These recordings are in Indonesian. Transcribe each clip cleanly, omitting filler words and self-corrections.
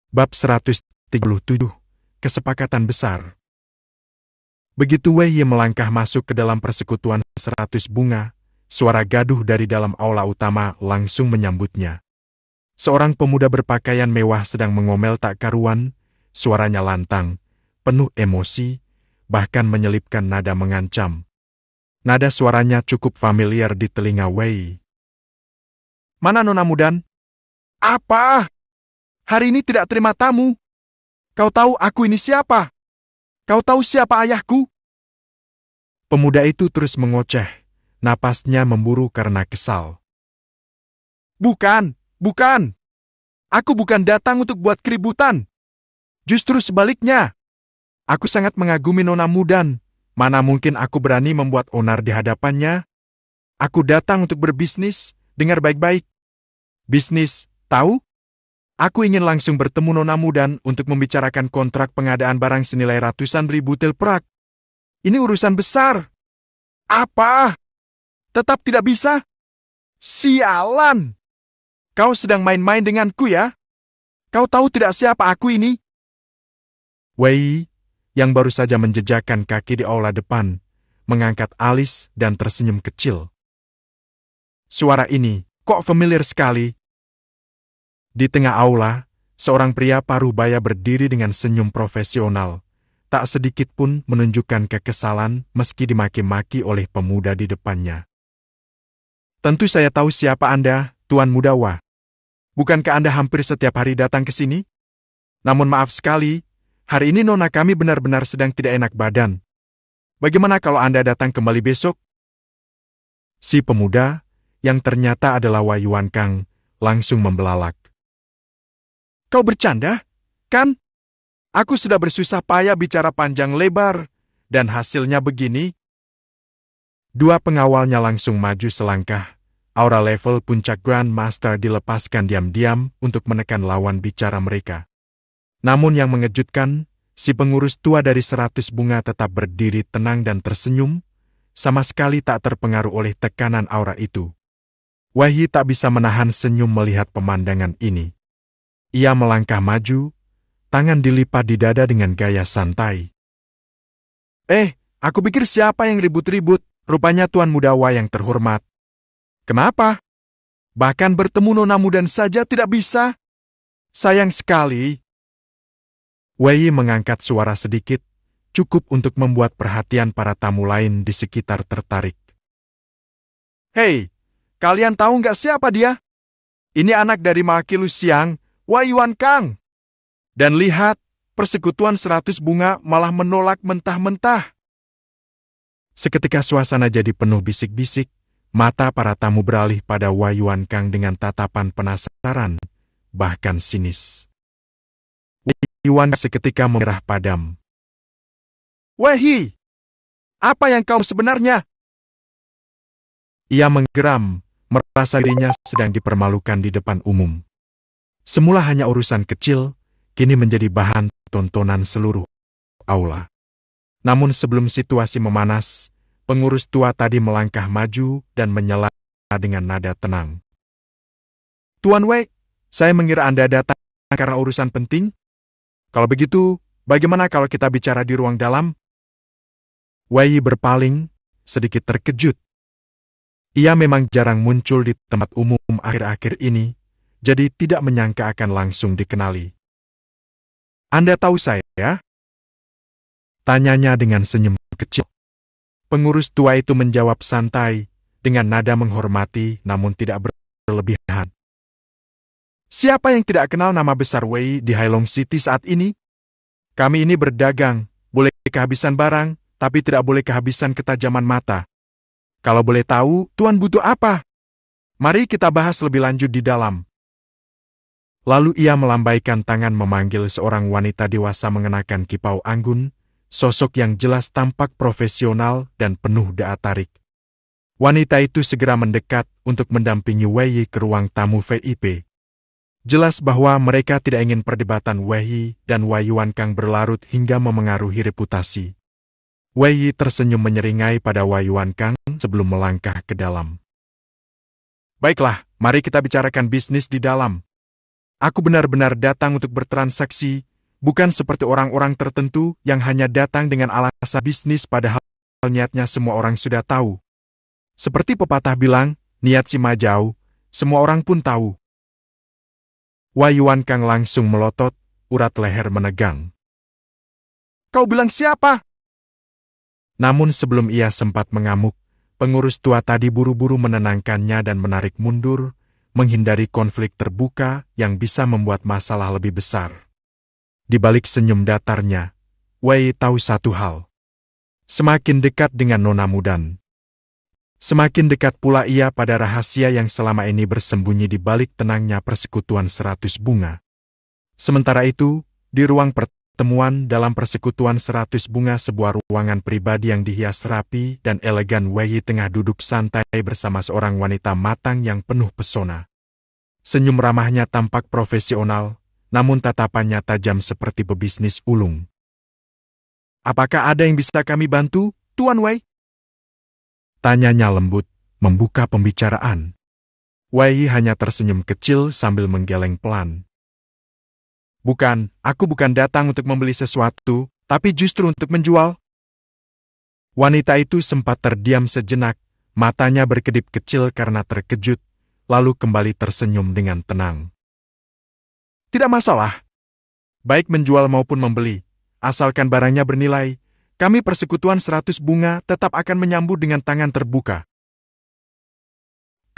Bab 137, Kesepakatan Besar. Begitu Wei Yi melangkah masuk ke dalam persekutuan 100 bunga, suara gaduh dari dalam aula utama langsung menyambutnya. Seorang pemuda berpakaian mewah sedang mengomel tak karuan, suaranya lantang, penuh emosi, bahkan menyelipkan nada mengancam. Nada suaranya cukup familiar di telinga Wei Yi. "Mana Nona Mudan? Apa? Hari ini tidak terima tamu. Kau tahu aku ini siapa? Kau tahu siapa ayahku?" Pemuda itu terus mengoceh, napasnya memburu karena kesal. Bukan. Aku bukan datang untuk buat keributan. Justru sebaliknya. Aku sangat mengagumi Nona Mudan. Mana mungkin aku berani membuat onar di hadapannya? Aku datang untuk berbisnis, dengar baik-baik. Bisnis, tahu? Aku ingin langsung bertemu Nona Mudan untuk membicarakan kontrak pengadaan barang senilai ratusan ribu tel perak. Ini urusan besar. Apa? Tetap tidak bisa? Sialan! Kau sedang main-main denganku ya? Kau tahu tidak siapa aku ini? Wei, yang baru saja menjejakkan kaki di aula depan, mengangkat alis dan tersenyum kecil. Suara ini, kok familiar sekali? Di tengah aula, seorang pria paruh baya berdiri dengan senyum profesional. Tak sedikit pun menunjukkan kekesalan meski dimaki-maki oleh pemuda di depannya. Tentu saya tahu siapa Anda, Tuan Mudawa. Bukankah Anda hampir setiap hari datang ke sini? Namun maaf sekali, hari ini nona kami benar-benar sedang tidak enak badan. Bagaimana kalau Anda datang kembali besok? Si pemuda, yang ternyata adalah Wei Yuan Kang, langsung membelalak. Kau bercanda, kan? Aku sudah bersusah payah bicara panjang lebar, dan hasilnya begini. Dua pengawalnya langsung maju selangkah. Aura level puncak Grand Master dilepaskan diam-diam untuk menekan lawan bicara mereka. Namun yang mengejutkan, si pengurus tua dari 100 bunga tetap berdiri tenang dan tersenyum, sama sekali tak terpengaruh oleh tekanan aura itu. Wei Yi tak bisa menahan senyum melihat pemandangan ini. Ia melangkah maju, tangan dilipat di dada dengan gaya santai. Aku pikir siapa yang ribut-ribut, rupanya Tuan Mudawa yang terhormat. Kenapa? Bahkan bertemu Nona Mudan saja tidak bisa? Sayang sekali. Wei Yi mengangkat suara sedikit, cukup untuk membuat perhatian para tamu lain di sekitar tertarik. Hei, kalian tahu nggak siapa dia? Ini anak dari Maki Lusiang, Wei Yuan Kang. Dan lihat, persekutuan 100 bunga malah menolak mentah-mentah. Seketika suasana jadi penuh bisik-bisik, mata para tamu beralih pada Wei Yuan Kang dengan tatapan penasaran, bahkan sinis. Wei Yuan seketika memerah padam. Wei Yi, apa yang kau sebenarnya? Ia menggeram, merasa dirinya sedang dipermalukan di depan umum. Semula hanya urusan kecil, kini menjadi bahan tontonan seluruh aula. Namun sebelum situasi memanas, pengurus tua tadi melangkah maju dan menyela dengan nada tenang. Tuan Wei, saya mengira Anda datang karena urusan penting. Kalau begitu, bagaimana kalau kita bicara di ruang dalam? Wei Yi berpaling, sedikit terkejut. Ia memang jarang muncul di tempat umum akhir-akhir ini, jadi tidak menyangka akan langsung dikenali. Anda tahu saya? Tanyanya dengan senyum kecil. Pengurus tua itu menjawab santai, dengan nada menghormati namun tidak berlebihan. Siapa yang tidak kenal nama besar Wei di Hailong City saat ini? Kami ini berdagang, boleh kehabisan barang, tapi tidak boleh kehabisan ketajaman mata. Kalau boleh tahu, Tuan butuh apa? Mari kita bahas lebih lanjut di dalam. Lalu ia melambaikan tangan memanggil seorang wanita dewasa mengenakan kipau anggun, sosok yang jelas tampak profesional dan penuh daya tarik. Wanita itu segera mendekat untuk mendampingi Wei Yi ke ruang tamu VIP. Jelas bahwa mereka tidak ingin perdebatan Wei Yi dan Wei Yuan Kang berlarut hingga memengaruhi reputasi. Wei Yi tersenyum menyeringai pada Wei Yuan Kang sebelum melangkah ke dalam. Baiklah, mari kita bicarakan bisnis di dalam. Aku benar-benar datang untuk bertransaksi, bukan seperti orang-orang tertentu yang hanya datang dengan alasan bisnis padahal niatnya semua orang sudah tahu. Seperti pepatah bilang, niat si majau, semua orang pun tahu. Wei Yuan Kang langsung melotot, urat leher menegang. Kau bilang siapa? Namun sebelum ia sempat mengamuk, pengurus tua tadi buru-buru menenangkannya dan menarik mundur, menghindari konflik terbuka yang bisa membuat masalah lebih besar. Di balik senyum datarnya, Wei tahu satu hal. Semakin dekat dengan Nona Mudan, semakin dekat pula ia pada rahasia yang selama ini bersembunyi di balik tenangnya persekutuan 100 bunga. Sementara itu, di ruang pertemuan dalam persekutuan 100 bunga, sebuah ruangan pribadi yang dihias rapi dan elegan, Wei tengah duduk santai bersama seorang wanita matang yang penuh pesona. Senyum ramahnya tampak profesional, namun tatapannya tajam seperti pebisnis ulung. Apakah ada yang bisa kami bantu, Tuan Wei? Tanyanya lembut, membuka pembicaraan. Wei hanya tersenyum kecil sambil menggeleng pelan. Bukan, aku bukan datang untuk membeli sesuatu, tapi justru untuk menjual. Wanita itu sempat terdiam sejenak, matanya berkedip kecil karena terkejut, lalu kembali tersenyum dengan tenang. Tidak masalah. Baik menjual maupun membeli, asalkan barangnya bernilai, kami persekutuan 100 bunga tetap akan menyambut dengan tangan terbuka.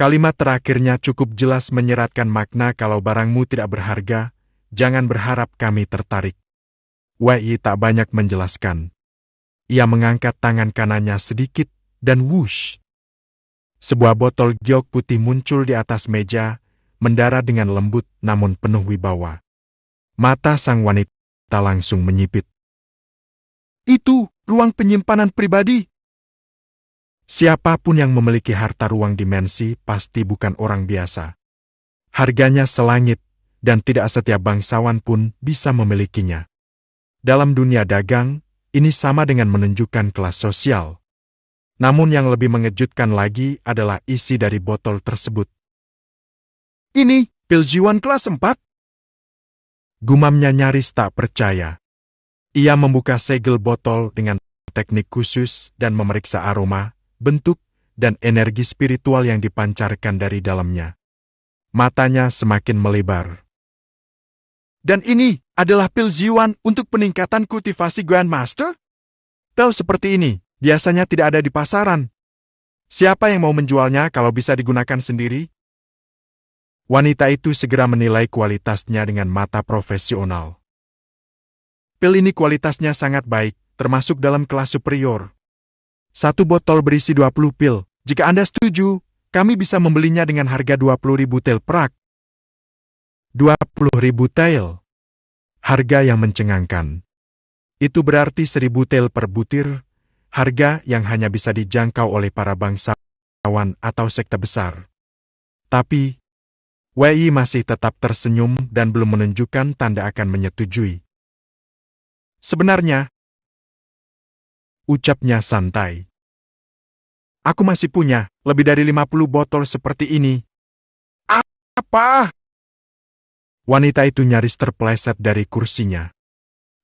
Kalimat terakhirnya cukup jelas menyeratkan makna kalau barangmu tidak berharga, jangan berharap kami tertarik. Wei tak banyak menjelaskan. Ia mengangkat tangan kanannya sedikit, dan wush. Sebuah botol giok putih muncul di atas meja, mendarat dengan lembut namun penuh wibawa. Mata sang wanita langsung menyipit. Itu ruang penyimpanan pribadi. Siapapun yang memiliki harta ruang dimensi pasti bukan orang biasa. Harganya selangit, dan tidak setiap bangsawan pun bisa memilikinya. Dalam dunia dagang, ini sama dengan menunjukkan kelas sosial. Namun yang lebih mengejutkan lagi adalah isi dari botol tersebut. Ini pil Jiwan kelas 4? Gumamnya nyaris tak percaya. Ia membuka segel botol dengan teknik khusus dan memeriksa aroma, bentuk, dan energi spiritual yang dipancarkan dari dalamnya. Matanya semakin melebar. Dan ini adalah pil Jiwan untuk peningkatan kultivasi Grandmaster? Pil seperti ini biasanya tidak ada di pasaran. Siapa yang mau menjualnya kalau bisa digunakan sendiri? Wanita itu segera menilai kualitasnya dengan mata profesional. Pil ini kualitasnya sangat baik, termasuk dalam kelas superior. Satu botol berisi 20 pil. Jika Anda setuju, kami bisa membelinya dengan harga 20.000 tael perak. 20.000 tael. Harga yang mencengangkan. Itu berarti 1.000 tael per butir, harga yang hanya bisa dijangkau oleh para bangsawan atau sekte besar. Tapi, Wei masih tetap tersenyum dan belum menunjukkan tanda akan menyetujui. Sebenarnya, ucapnya santai. Aku masih punya lebih dari 50 botol seperti ini. Apa? Wanita itu nyaris terpeleset dari kursinya.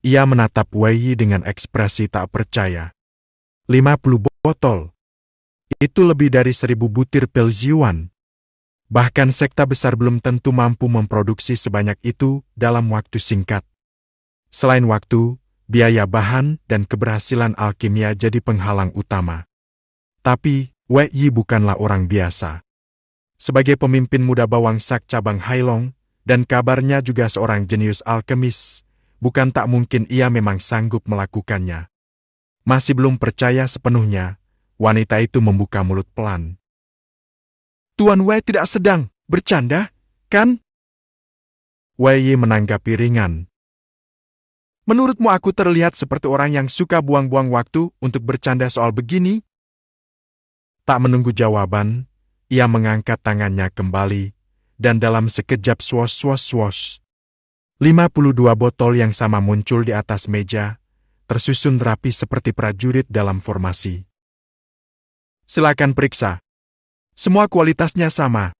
Ia menatap Wei dengan ekspresi tak percaya. 50 botol. Itu lebih dari 1.000 butir pil Jiwan. Bahkan sekte besar belum tentu mampu memproduksi sebanyak itu dalam waktu singkat. Selain waktu, biaya bahan dan keberhasilan alkimia jadi penghalang utama. Tapi, Wei bukanlah orang biasa. Sebagai pemimpin muda Bawangsak cabang Hailong, dan kabarnya juga seorang jenius alkemis, bukan tak mungkin ia memang sanggup melakukannya. Masih belum percaya sepenuhnya, wanita itu membuka mulut pelan. Tuan Wei tidak sedang bercanda, kan? Wei menanggapi ringan. Menurutmu aku terlihat seperti orang yang suka buang-buang waktu untuk bercanda soal begini? Tak menunggu jawaban, ia mengangkat tangannya kembali, dan dalam sekejap swos-swos-swos. 52 botol yang sama muncul di atas meja, tersusun rapi seperti prajurit dalam formasi. Silakan periksa. Semua kualitasnya sama.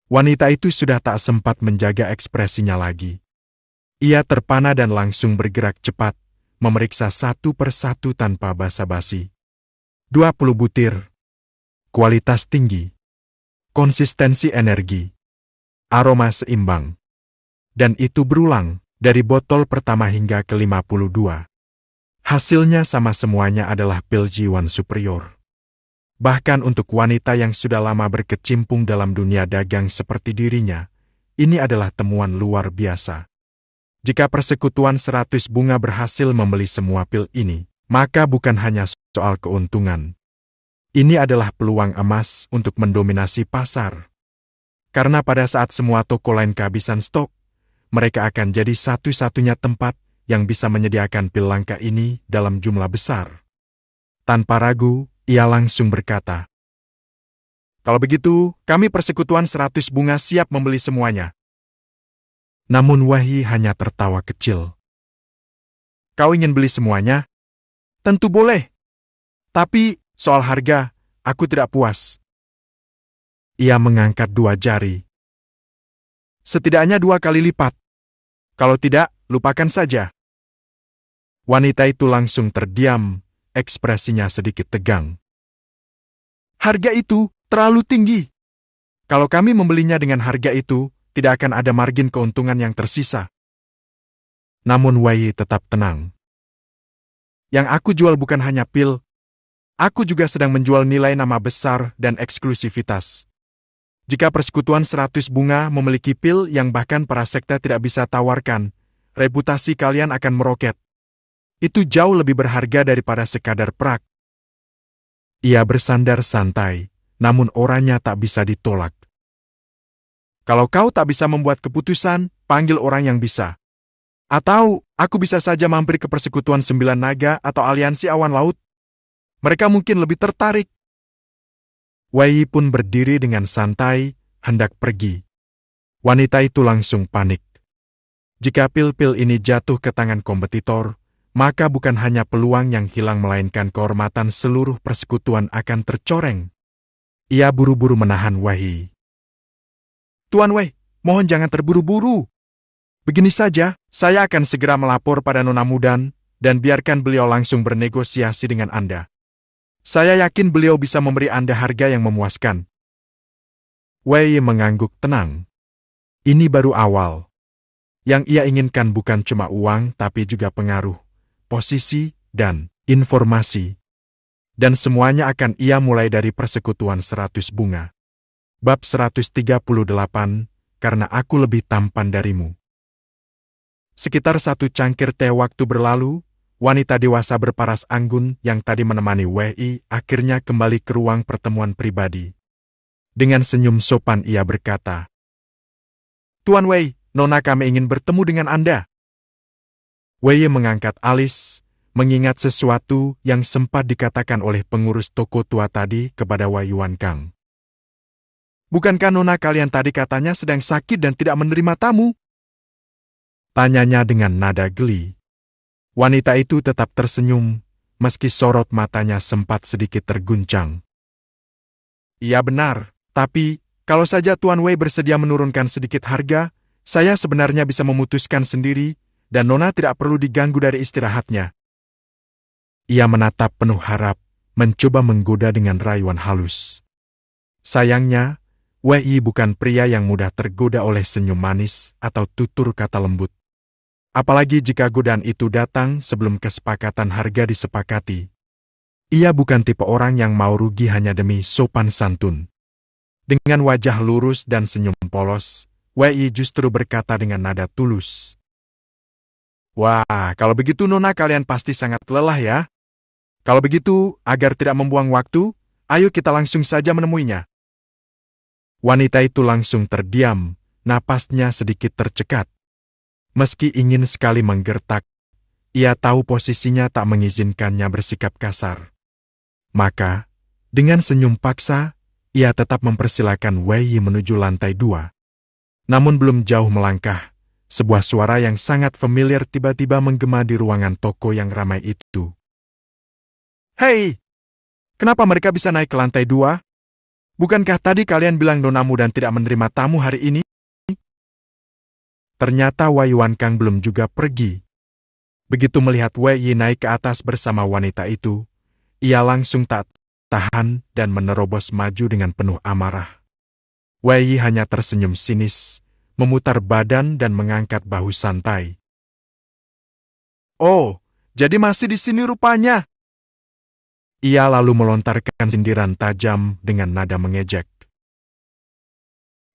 Wanita itu sudah tak sempat menjaga ekspresinya lagi. Ia terpana dan langsung bergerak cepat, memeriksa satu persatu tanpa basa-basi. 20 butir. Kualitas tinggi. Konsistensi energi. Aroma seimbang. Dan itu berulang, dari botol pertama hingga ke-52. Hasilnya sama semuanya adalah pil G1 superior. Bahkan untuk wanita yang sudah lama berkecimpung dalam dunia dagang seperti dirinya, ini adalah temuan luar biasa. Jika persekutuan 100 bunga berhasil membeli semua pil ini, maka bukan hanya soal keuntungan. Ini adalah peluang emas untuk mendominasi pasar. Karena pada saat semua toko lain kehabisan stok, mereka akan jadi satu-satunya tempat yang bisa menyediakan pil langka ini dalam jumlah besar. Tanpa ragu, ia langsung berkata, "Kalau begitu, kami persekutuan 100 bunga siap membeli semuanya." Namun Wahyi hanya tertawa kecil. "Kau ingin beli semuanya? Tentu boleh. Tapi, soal harga, aku tidak puas." Ia mengangkat 2 jari. "Setidaknya 2 kali lipat. Kalau tidak, lupakan saja." Wanita itu langsung terdiam, ekspresinya sedikit tegang. "Harga itu terlalu tinggi. Kalau kami membelinya dengan harga itu, tidak akan ada margin keuntungan yang tersisa." Namun Wei tetap tenang. "Yang aku jual bukan hanya pil. Aku juga sedang menjual nilai nama besar dan eksklusivitas. Jika persekutuan 100 bunga memiliki pil yang bahkan para sekte tidak bisa tawarkan, reputasi kalian akan meroket. Itu jauh lebih berharga daripada sekadar prak." Ia bersandar santai, namun orangnya tak bisa ditolak. "Kalau kau tak bisa membuat keputusan, panggil orang yang bisa. Atau, aku bisa saja mampir ke persekutuan 9 naga atau aliansi awan laut. Mereka mungkin lebih tertarik." Wei pun berdiri dengan santai, hendak pergi. Wanita itu langsung panik. Jika pil-pil ini jatuh ke tangan kompetitor, maka bukan hanya peluang yang hilang melainkan kehormatan seluruh persekutuan akan tercoreng. Ia buru-buru menahan Wei. "Tuan Wei, mohon jangan terburu-buru. Begini saja, saya akan segera melapor pada Nona Mudan, dan biarkan beliau langsung bernegosiasi dengan Anda. Saya yakin beliau bisa memberi Anda harga yang memuaskan." Wei mengangguk tenang. Ini baru awal. Yang ia inginkan bukan cuma uang tapi juga pengaruh, posisi, dan informasi. Dan semuanya akan ia mulai dari persekutuan 100 bunga. Bab 138, karena aku lebih tampan darimu. Sekitar 1 cangkir teh waktu berlalu, wanita dewasa berparas anggun yang tadi menemani Wei akhirnya kembali ke ruang pertemuan pribadi. Dengan senyum sopan ia berkata, "Tuan Wei, Nona kami ingin bertemu dengan Anda." Wei mengangkat alis, mengingat sesuatu yang sempat dikatakan oleh pengurus toko tua tadi kepada Wei Yuan Kang. "Bukankah Nona kalian tadi katanya sedang sakit dan tidak menerima tamu?" Tanyanya dengan nada geli. Wanita itu tetap tersenyum, meski sorot matanya sempat sedikit terguncang. "Iya benar, tapi kalau saja Tuan Wei bersedia menurunkan sedikit harga, saya sebenarnya bisa memutuskan sendiri, dan Nona tidak perlu diganggu dari istirahatnya." Ia menatap penuh harap, mencoba menggoda dengan rayuan halus. Sayangnya, Wei bukan pria yang mudah tergoda oleh senyum manis atau tutur kata lembut. Apalagi jika godaan itu datang sebelum kesepakatan harga disepakati. Ia bukan tipe orang yang mau rugi hanya demi sopan santun. Dengan wajah lurus dan senyum polos, Wei justru berkata dengan nada tulus, "Wah, kalau begitu Nona kalian pasti sangat lelah ya. Kalau begitu, agar tidak membuang waktu, ayo kita langsung saja menemuinya." Wanita itu langsung terdiam, napasnya sedikit tercekat. Meski ingin sekali menggertak, ia tahu posisinya tak mengizinkannya bersikap kasar. Maka, dengan senyum paksa, ia tetap mempersilakan Wei menuju lantai 2. Namun belum jauh melangkah, sebuah suara yang sangat familiar tiba-tiba menggema di ruangan toko yang ramai itu. "Hei! Kenapa mereka bisa naik ke lantai 2? Bukankah tadi kalian bilang Nona Mudan tidak menerima tamu hari ini? Ternyata Wei Wankang belum juga pergi. Begitu melihat Wei Yi naik ke atas bersama wanita itu, ia langsung tak tahan dan menerobos maju dengan penuh amarah. Wei Yi hanya tersenyum sinis, memutar badan dan mengangkat bahu santai. Oh, jadi masih di sini rupanya. Ia lalu melontarkan sindiran tajam dengan nada mengejek.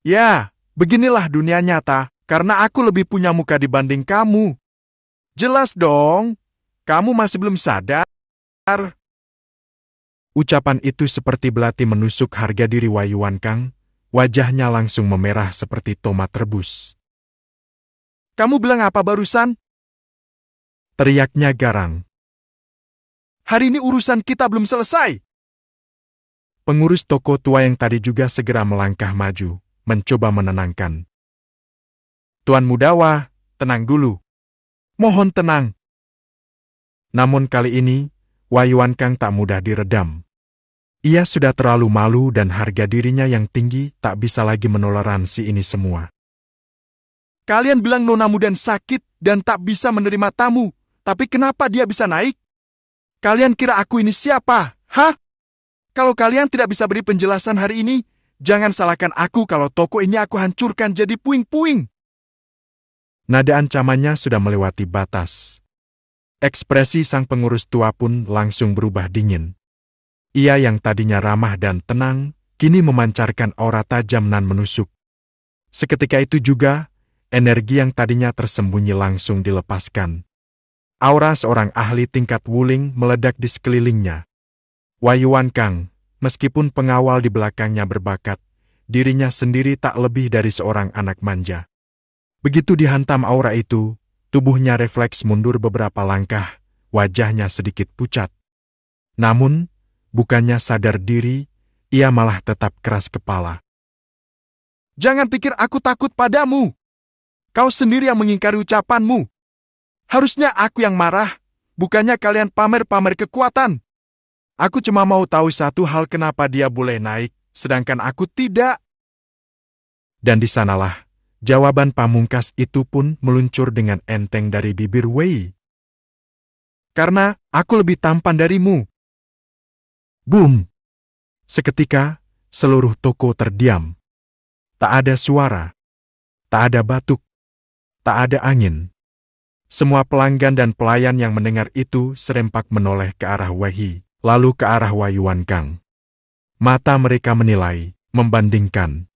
Ya, beginilah dunia nyata, karena aku lebih punya muka dibanding kamu. Jelas dong, kamu masih belum sadar. Ucapan itu seperti belati menusuk harga diri Wei Wankang, wajahnya langsung memerah seperti tomat rebus. Kamu bilang apa barusan? Teriaknya garang. Hari ini urusan kita belum selesai. Pengurus toko tua yang tadi juga segera melangkah maju, mencoba menenangkan. Tuan Mudawa, tenang dulu. Mohon tenang. Namun kali ini, Wei Wankang tak mudah diredam. Ia sudah terlalu malu dan harga dirinya yang tinggi tak bisa lagi menoleransi ini semua. Kalian bilang Nona Mudan sakit dan tak bisa menerima tamu, tapi kenapa dia bisa naik? Kalian kira aku ini siapa? Hah? Kalau kalian tidak bisa beri penjelasan hari ini, jangan salahkan aku kalau toko ini aku hancurkan jadi puing-puing. Nada ancamannya sudah melewati batas. Ekspresi sang pengurus tua pun langsung berubah dingin. Ia yang tadinya ramah dan tenang, kini memancarkan aura tajam dan menusuk. Seketika itu juga, energi yang tadinya tersembunyi langsung dilepaskan. Aura seorang ahli tingkat wuling meledak di sekelilingnya. Wei Wankang, meskipun pengawal di belakangnya berbakat, dirinya sendiri tak lebih dari seorang anak manja. Begitu dihantam aura itu, tubuhnya refleks mundur beberapa langkah, wajahnya sedikit pucat. Namun, bukannya sadar diri, ia malah tetap keras kepala. Jangan pikir aku takut padamu. Kau sendiri yang mengingkari ucapanmu. Harusnya aku yang marah, bukannya kalian pamer-pamer kekuatan. Aku cuma mau tahu satu hal kenapa dia boleh naik, sedangkan aku tidak. Dan di sanalah, jawaban pamungkas itu pun meluncur dengan enteng dari bibir Wei. Karena aku lebih tampan darimu. Boom! Seketika, seluruh toko terdiam. Tak ada suara, tak ada batuk, tak ada angin. Semua pelanggan dan pelayan yang mendengar itu serempak menoleh ke arah Wei Yi, lalu ke arah Wei Wankang. Mata mereka menilai, membandingkan.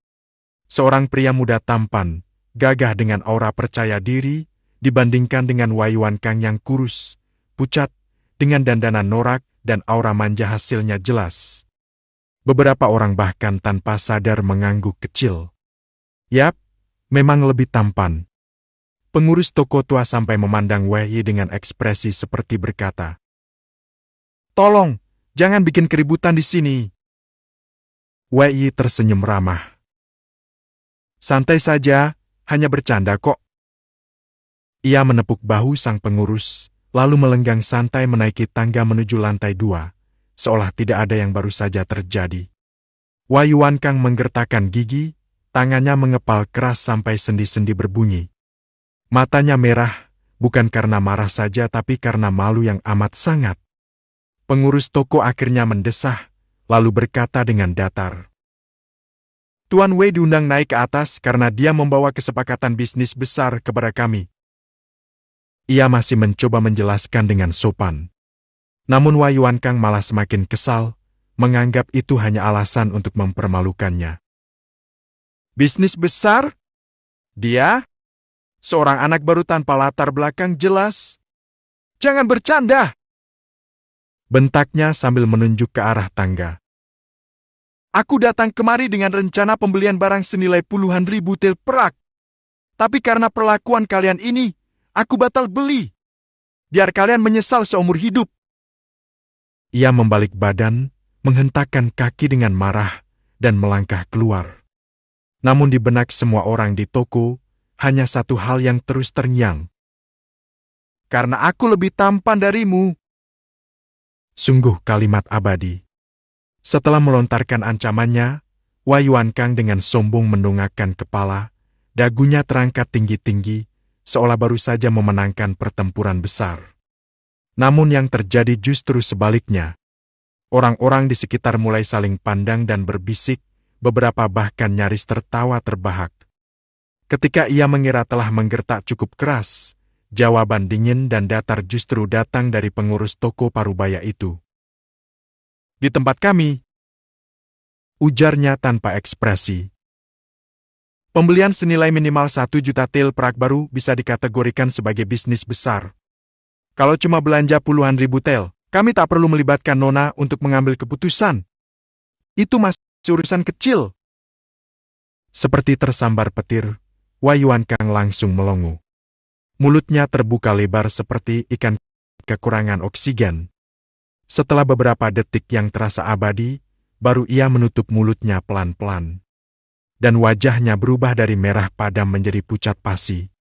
Seorang pria muda tampan, gagah dengan aura percaya diri, dibandingkan dengan Wei Wankang yang kurus, pucat, dengan dandanan norak dan aura manja hasilnya jelas. Beberapa orang bahkan tanpa sadar mengangguk kecil. Yap, memang lebih tampan. Pengurus toko tua sampai memandang Wei Yi dengan ekspresi seperti berkata, "Tolong, jangan bikin keributan di sini." Wei Yi tersenyum ramah. "Santai saja, hanya bercanda kok." Ia menepuk bahu sang pengurus, lalu melenggang santai menaiki tangga menuju lantai 2, seolah tidak ada yang baru saja terjadi. Wei Wankang menggertakkan gigi, tangannya mengepal keras sampai sendi-sendi berbunyi. Matanya merah, bukan karena marah saja tapi karena malu yang amat sangat. Pengurus toko akhirnya mendesah, lalu berkata dengan datar. "Tuan Wei diundang naik ke atas karena dia membawa kesepakatan bisnis besar kepada kami." Ia masih mencoba menjelaskan dengan sopan. Namun Wei Wankang malah semakin kesal, menganggap itu hanya alasan untuk mempermalukannya. Bisnis besar? Dia? Seorang anak baru tanpa latar belakang jelas. Jangan bercanda! Bentaknya sambil menunjuk ke arah tangga. Aku datang kemari dengan rencana pembelian barang senilai puluhan ribu tel perak. Tapi karena perlakuan kalian ini, aku batal beli. Biar kalian menyesal seumur hidup. Ia membalik badan, menghentakkan kaki dengan marah, dan melangkah keluar. Namun di benak semua orang di toko, hanya satu hal yang terus terngiang. Karena aku lebih tampan darimu. Sungguh kalimat abadi. Setelah melontarkan ancamannya, Wei Yuankang dengan sombong mendongakkan kepala, dagunya terangkat tinggi-tinggi, seolah baru saja memenangkan pertempuran besar. Namun yang terjadi justru sebaliknya. Orang-orang di sekitar mulai saling pandang dan berbisik, beberapa bahkan nyaris tertawa terbahak. Ketika ia mengira telah menggertak cukup keras, jawaban dingin dan datar justru datang dari pengurus toko parubaya itu. "Di tempat kami," ujarnya tanpa ekspresi. "Pembelian senilai minimal 1 juta tel perak baru bisa dikategorikan sebagai bisnis besar. Kalau cuma belanja puluhan ribu tel, kami tak perlu melibatkan Nona untuk mengambil keputusan. Itu masih urusan kecil." Seperti tersambar petir, Wei Yuankang langsung melongo. Mulutnya terbuka lebar seperti ikan kekurangan oksigen. Setelah beberapa detik yang terasa abadi, baru ia menutup mulutnya pelan-pelan. Dan wajahnya berubah dari merah padam menjadi pucat pasi.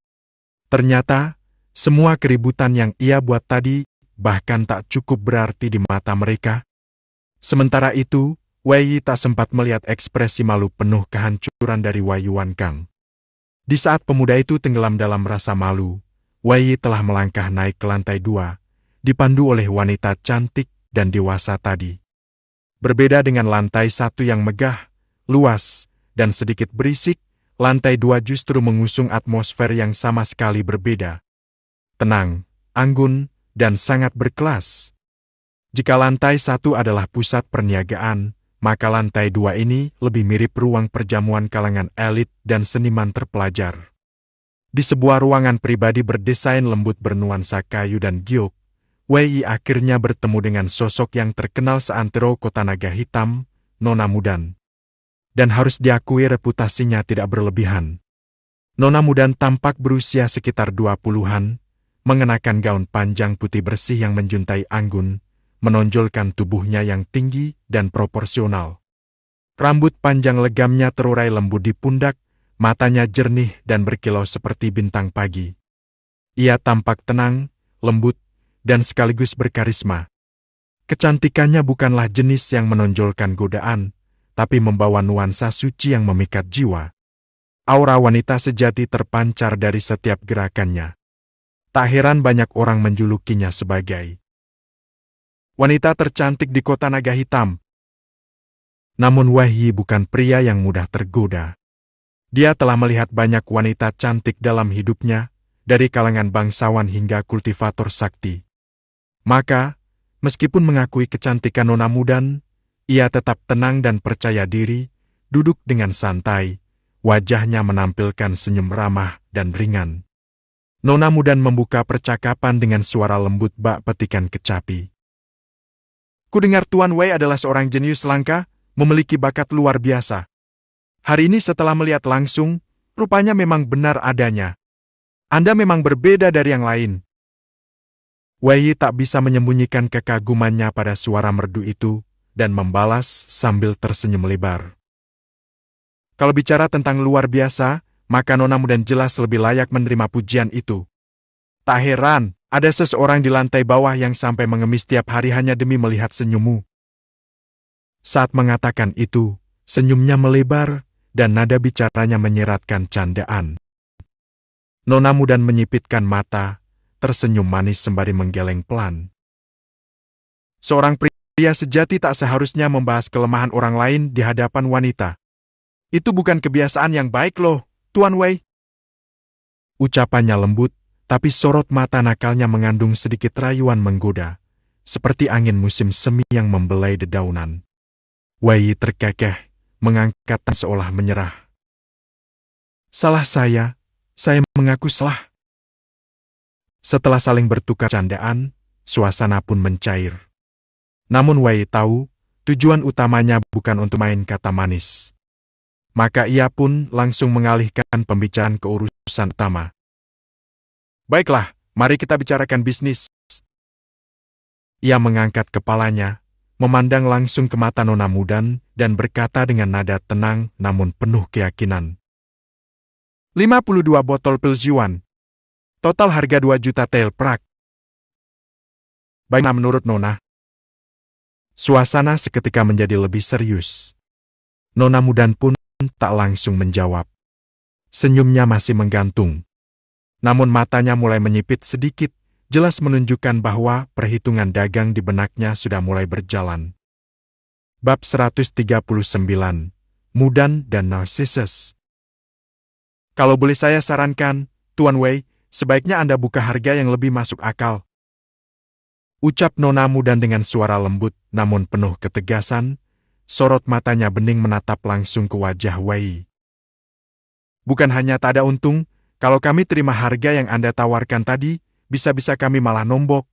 Ternyata, semua keributan yang ia buat tadi bahkan tak cukup berarti di mata mereka. Sementara itu, Wei Yi tak sempat melihat ekspresi malu penuh kehancuran dari Wei Yuankang. Di saat pemuda itu tenggelam dalam rasa malu, Wei Yi telah melangkah naik ke lantai 2, dipandu oleh wanita cantik dan dewasa tadi. Berbeda dengan lantai 1 yang megah, luas, dan sedikit berisik, lantai 2 justru mengusung atmosfer yang sama sekali berbeda. Tenang, anggun, dan sangat berkelas. Jika lantai 1 adalah pusat perniagaan, maka lantai 2 ini lebih mirip ruang perjamuan kalangan elit dan seniman terpelajar. Di sebuah ruangan pribadi berdesain lembut bernuansa kayu dan giok, Wei Yi akhirnya bertemu dengan sosok yang terkenal seantero kota naga hitam, Nona Mudan. Dan harus diakui reputasinya tidak berlebihan. Nona Mudan tampak berusia sekitar 20-an, mengenakan gaun panjang putih bersih yang menjuntai anggun, menonjolkan tubuhnya yang tinggi dan proporsional. Rambut panjang legamnya terurai lembut di pundak, matanya jernih dan berkilau seperti bintang pagi. Ia tampak tenang, lembut, dan sekaligus berkarisma. Kecantikannya bukanlah jenis yang menonjolkan godaan, tapi membawa nuansa suci yang memikat jiwa. Aura wanita sejati terpancar dari setiap gerakannya. Tak heran banyak orang menjulukinya sebagai wanita tercantik di kota naga hitam. Namun Wei Yi bukan pria yang mudah tergoda. Dia telah melihat banyak wanita cantik dalam hidupnya, dari kalangan bangsawan hingga kultivator sakti. Maka, meskipun mengakui kecantikan Nona Mudan, ia tetap tenang dan percaya diri, duduk dengan santai, wajahnya menampilkan senyum ramah dan ringan. Nona Mudan membuka percakapan dengan suara lembut bak petikan kecapi. "Kudengar Tuan Wei adalah seorang jenius langka, memiliki bakat luar biasa. Hari ini setelah melihat langsung, rupanya memang benar adanya. Anda memang berbeda dari yang lain." Wei Yi tak bisa menyembunyikan kekagumannya pada suara merdu itu, dan membalas sambil tersenyum lebar. "Kalau bicara tentang luar biasa, maka Nona Mudan jelas lebih layak menerima pujian itu. Tak heran, ada seseorang di lantai bawah yang sampai mengemis tiap hari hanya demi melihat senyummu." Saat mengatakan itu, senyumnya melebar, dan nada bicaranya menyeratkan candaan. Nona Mudan menyipitkan mata, tersenyum manis sembari menggeleng pelan. "Seorang pria sejati tak seharusnya membahas kelemahan orang lain di hadapan wanita. Itu bukan kebiasaan yang baik loh, Tuan Wei." Ucapannya lembut, tapi sorot mata nakalnya mengandung sedikit rayuan menggoda, seperti angin musim semi yang membelai dedaunan. Wei Yi terkekeh, mengangkat tangan seolah menyerah. "Salah saya mengaku salah." Setelah saling bertukar candaan, suasana pun mencair. Namun Wei Yi tahu, tujuan utamanya bukan untuk main kata manis. Maka ia pun langsung mengalihkan pembicaraan ke urusan utama. "Baiklah, mari kita bicarakan bisnis." Ia mengangkat kepalanya, memandang langsung ke mata Nona Mudan, dan berkata dengan nada tenang namun penuh keyakinan. 52 botol pil Yuan. Total harga 2 juta tel perak. Bagaimana menurut Nona? Suasana seketika menjadi lebih serius. Nona Mudan pun tak langsung menjawab. Senyumnya masih menggantung. Namun matanya mulai menyipit sedikit, jelas menunjukkan bahwa perhitungan dagang di benaknya sudah mulai berjalan. Bab 139, Mudan dan Narcissus. Kalau boleh saya sarankan, Tuan Wei, sebaiknya Anda buka harga yang lebih masuk akal. Ucap Nona Mudan dengan suara lembut namun penuh ketegasan, sorot matanya bening menatap langsung ke wajah Wei. Bukan hanya tak ada untung, kalau kami terima harga yang Anda tawarkan tadi, bisa-bisa kami malah nombok.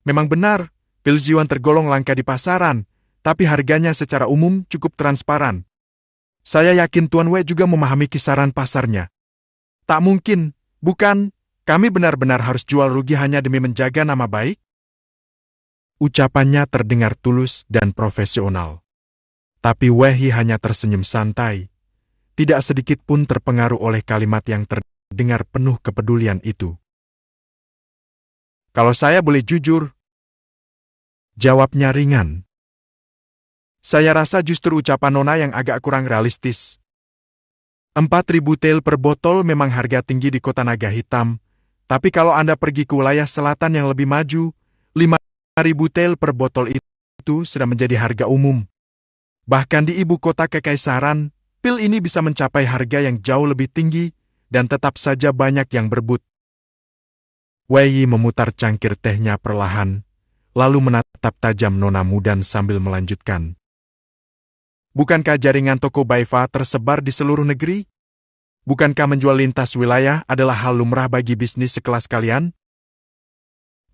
Memang benar, pil Ziwan tergolong langka di pasaran, tapi harganya secara umum cukup transparan. Saya yakin Tuan Wei juga memahami kisaran pasarnya. Tak mungkin, bukan, kami benar-benar harus jual rugi hanya demi menjaga nama baik? Ucapannya terdengar tulus dan profesional. Tapi Wei hanya tersenyum santai. Tidak sedikit pun terpengaruh oleh kalimat yang terdengar penuh kepedulian itu. Kalau saya boleh jujur, jawabnya ringan. Saya rasa justru ucapan Nona yang agak kurang realistis. 4.000 tel per botol memang harga tinggi di kota Naga Hitam, tapi kalau Anda pergi ke wilayah selatan yang lebih maju, 5.000 tel per botol itu sudah menjadi harga umum. Bahkan di ibu kota Kekaisaran, pil ini bisa mencapai harga yang jauh lebih tinggi, dan tetap saja banyak yang berebut. Wei memutar cangkir tehnya perlahan, lalu menatap tajam Nona Mudan sambil melanjutkan. Bukankah jaringan toko Baifa tersebar di seluruh negeri? Bukankah menjual lintas wilayah adalah hal lumrah bagi bisnis sekelas kalian?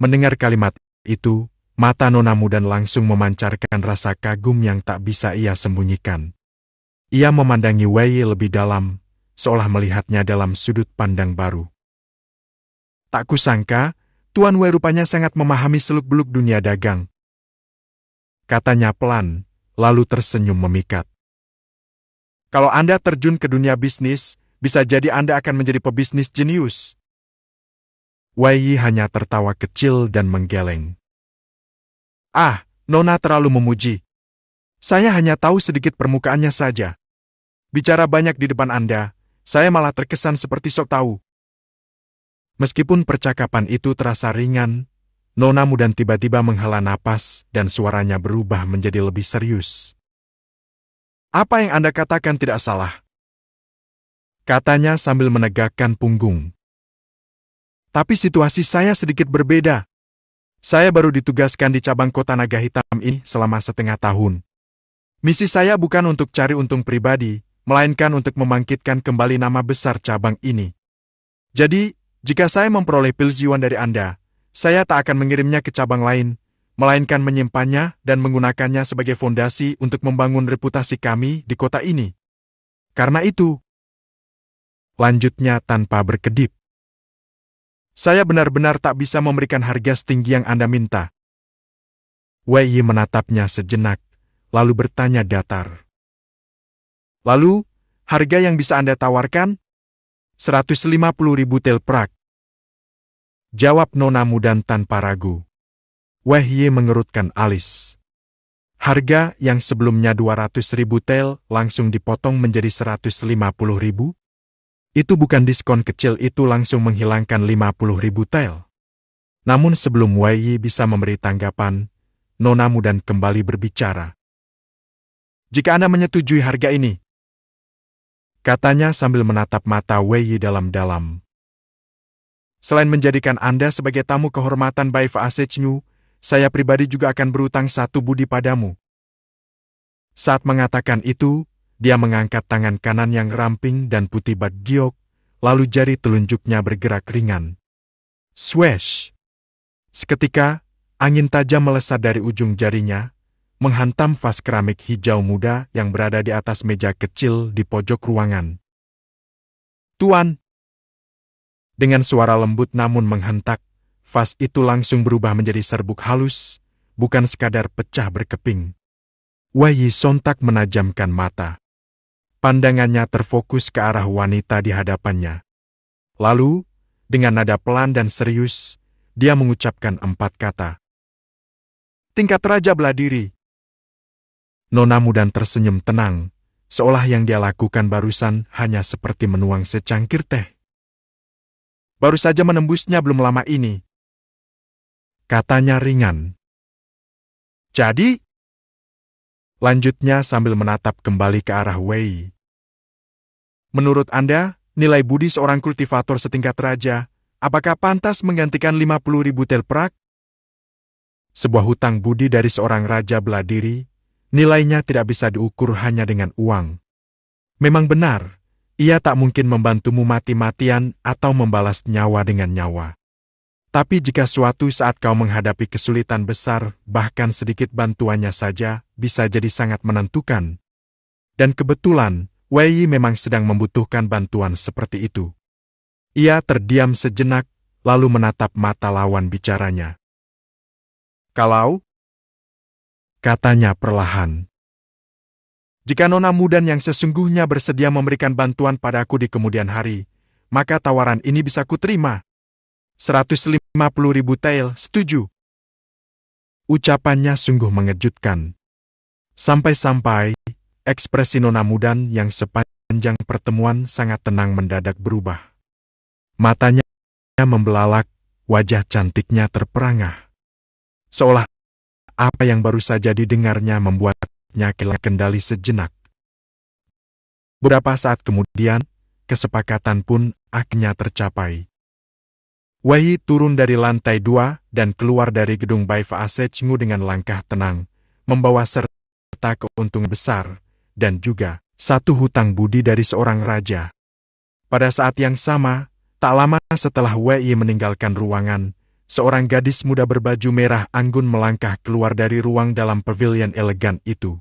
Mendengar kalimat itu, mata Nona Mudan langsung memancarkan rasa kagum yang tak bisa ia sembunyikan. Ia memandangi Wei lebih dalam, seolah melihatnya dalam sudut pandang baru. Tak kusangka, Tuan Wei rupanya sangat memahami seluk-beluk dunia dagang. Katanya pelan, lalu tersenyum memikat. Kalau Anda terjun ke dunia bisnis, bisa jadi Anda akan menjadi pebisnis jenius. Wei hanya tertawa kecil dan menggeleng. Ah, Nona terlalu memuji. Saya hanya tahu sedikit permukaannya saja. Bicara banyak di depan Anda, saya malah terkesan seperti sok tahu. Meskipun percakapan itu terasa ringan, Nona Mudan tiba-tiba menghela napas dan suaranya berubah menjadi lebih serius. Apa yang Anda katakan tidak salah, katanya sambil menegakkan punggung. Tapi situasi saya sedikit berbeda. Saya baru ditugaskan di cabang kota Naga Hitam ini selama setengah tahun. Misi saya bukan untuk cari untung pribadi, melainkan untuk membangkitkan kembali nama besar cabang ini. Jadi, jika saya memperoleh pil Ziwan dari Anda, saya tak akan mengirimnya ke cabang lain, melainkan menyimpannya dan menggunakannya sebagai fondasi untuk membangun reputasi kami di kota ini. Karena itu, lanjutnya tanpa berkedip, saya benar-benar tak bisa memberikan harga setinggi yang Anda minta. Wei menatapnya sejenak, lalu bertanya datar. Lalu, harga yang bisa Anda tawarkan? 150.000 tel perak. Jawab Nona Mudan tanpa ragu. Wei mengerutkan alis. Harga yang sebelumnya 200.000 tel langsung dipotong menjadi 150.000? Itu bukan diskon kecil, itu langsung menghilangkan 50.000 tel. Namun sebelum Wei bisa memberi tanggapan, Nona Mudan kembali berbicara. Jika Anda menyetujui harga ini, katanya sambil menatap mata Wei dalam-dalam. Selain menjadikan Anda sebagai tamu kehormatan Baifa Asechnyu, saya pribadi juga akan berutang satu budi padamu. Saat mengatakan itu, dia mengangkat tangan kanan yang ramping dan putih bat giok, lalu jari telunjuknya bergerak ringan. Swash! Seketika, angin tajam melesat dari ujung jarinya, menghantam vas keramik hijau muda yang berada di atas meja kecil di pojok ruangan. Tuan! Dengan suara lembut namun menghentak, vas itu langsung berubah menjadi serbuk halus, bukan sekadar pecah berkeping. Wei sontak menajamkan mata. Pandangannya terfokus ke arah wanita di hadapannya. Lalu, dengan nada pelan dan serius, dia mengucapkan 4 kata. Tingkat Raja Beladiri. Nona Mudan tersenyum tenang, seolah yang dia lakukan barusan hanya seperti menuang secangkir teh. Baru saja menembusnya belum lama ini, katanya ringan. Jadi, lanjutnya sambil menatap kembali ke arah Wei. Menurut Anda, nilai budi seorang kultivator setingkat raja, apakah pantas menggantikan 50.000 tel perak? Sebuah hutang budi dari seorang raja bela diri, nilainya tidak bisa diukur hanya dengan uang. Memang benar, ia tak mungkin membantumu mati-matian atau membalas nyawa dengan nyawa. Tapi jika suatu saat kau menghadapi kesulitan besar, bahkan sedikit bantuannya saja bisa jadi sangat menentukan. Dan kebetulan, Wei memang sedang membutuhkan bantuan seperti itu. Ia terdiam sejenak, lalu menatap mata lawan bicaranya. Kalau, katanya perlahan, jika Nona Mudan yang sesungguhnya bersedia memberikan bantuan padaku di kemudian hari, maka tawaran ini bisa kuterima. 150.000 tael, setuju? Ucapannya sungguh mengejutkan. Sampai-sampai, ekspresi Nona Mudan yang sepanjang pertemuan sangat tenang mendadak berubah. Matanya membelalak, wajah cantiknya terperangah. Seolah apa yang baru saja didengarnya membuatnya kehilangan kendali sejenak. Beberapa saat kemudian, kesepakatan pun akhirnya tercapai. Wei turun dari lantai 2 dan keluar dari gedung Baifa Asecngu dengan langkah tenang, membawa serta keuntungan besar, dan juga satu hutang budi dari seorang raja. Pada saat yang sama, tak lama setelah Wei meninggalkan ruangan, seorang gadis muda berbaju merah anggun melangkah keluar dari ruang dalam pavilion elegan itu.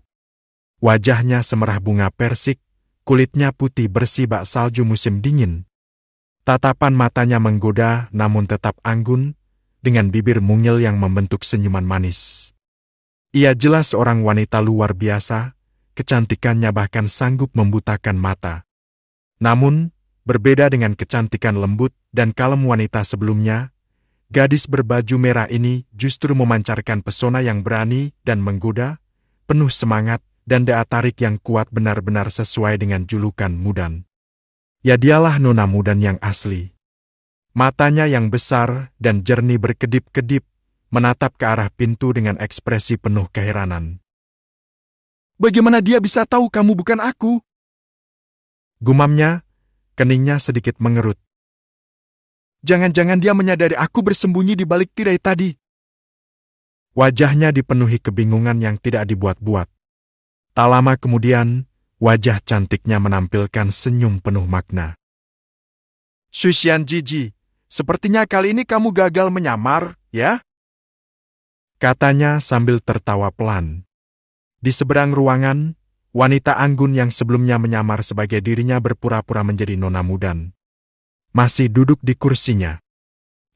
Wajahnya semerah bunga persik, kulitnya putih bersih bak salju musim dingin. Tatapan matanya menggoda namun tetap anggun, dengan bibir mungil yang membentuk senyuman manis. Ia jelas seorang wanita luar biasa, kecantikannya bahkan sanggup membutakan mata. Namun, berbeda dengan kecantikan lembut dan kalem wanita sebelumnya, gadis berbaju merah ini justru memancarkan pesona yang berani dan menggoda, penuh semangat dan daya tarik yang kuat benar-benar sesuai dengan julukan Mudan. Ya dialah Nona Mudan yang asli. Matanya yang besar dan jernih berkedip-kedip, menatap ke arah pintu dengan ekspresi penuh keheranan. Bagaimana dia bisa tahu kamu bukan aku? Gumamnya, keningnya sedikit mengerut. Jangan-jangan dia menyadari aku bersembunyi di balik tirai tadi. Wajahnya dipenuhi kebingungan yang tidak dibuat-buat. Tak lama kemudian, wajah cantiknya menampilkan senyum penuh makna. Susian Jiji, sepertinya kali ini kamu gagal menyamar, ya? Katanya sambil tertawa pelan. Di seberang ruangan, wanita anggun yang sebelumnya menyamar sebagai dirinya berpura-pura menjadi Nona Mudan. Masih duduk di kursinya.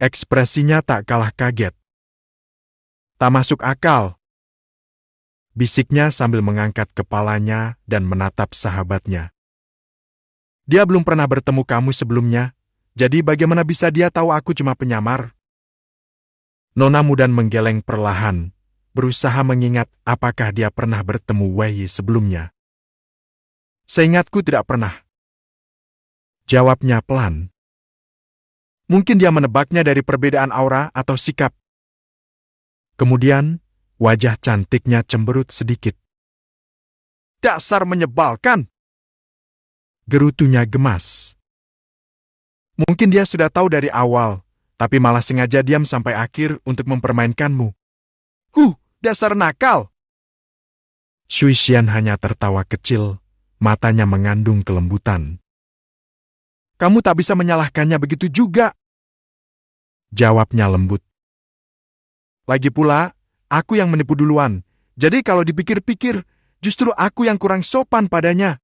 Ekspresinya tak kalah kaget. Tak masuk akal, bisiknya sambil mengangkat kepalanya dan menatap sahabatnya. Dia belum pernah bertemu kamu sebelumnya, jadi bagaimana bisa dia tahu aku cuma penyamar? Nona Mudan menggeleng perlahan, berusaha mengingat apakah dia pernah bertemu Wei sebelumnya. Seingatku tidak pernah. Jawabnya pelan. Mungkin dia menebaknya dari perbedaan aura atau sikap. Kemudian, wajah cantiknya cemberut sedikit. Dasar menyebalkan! Gerutunya gemas. Mungkin dia sudah tahu dari awal, tapi malah sengaja diam sampai akhir untuk mempermainkanmu. Dasar nakal! Shuixian hanya tertawa kecil, matanya mengandung kelembutan. Kamu tak bisa menyalahkannya begitu juga. Jawabnya lembut. Lagi pula, aku yang menipu duluan, jadi kalau dipikir-pikir, justru aku yang kurang sopan padanya.